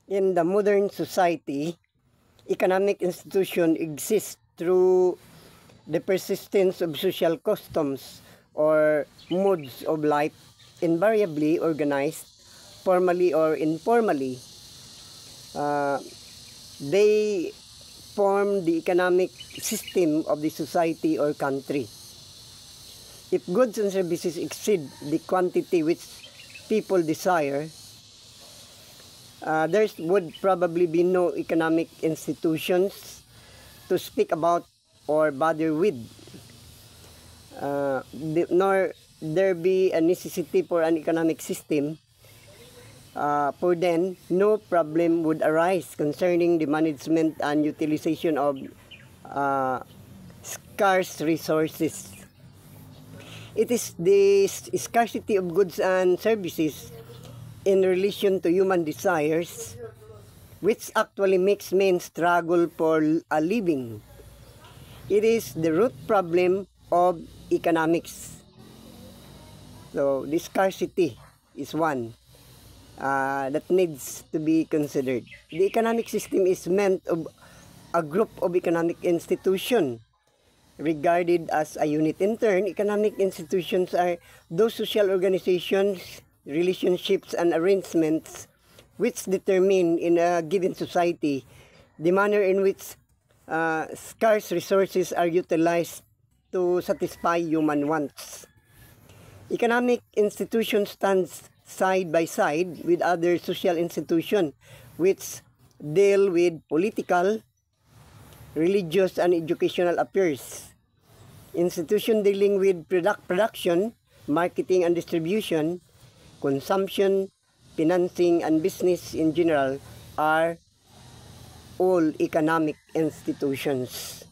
In the modern society, economic institutions exist through the persistence of social customs or modes of life, invariably organized, formally or informally. Uh, they form the economic system of the society or country. If goods and services exceed the quantity which people desire, there would probably be no economic institutions to speak about or bother with, nor there be a necessity for an economic system. For then, no problem would arise concerning the management and utilization of scarce resources. It is the scarcity of goods and services in relation to human desires which actually makes men struggle for a living. It is the root problem of economics. So, the scarcity is one that needs to be considered. The economic system is meant of a group of economic institutions regarded as a unit. In turn, economic institutions are those social organizations, relationships, and arrangements which determine in a given society the manner in which scarce resources are utilized to satisfy human wants. Economic institutions stands side by side with other social institutions which deal with political, religious, and educational affairs. Institutions dealing with production, marketing and distribution, consumption, financing, and business in general are all economic institutions.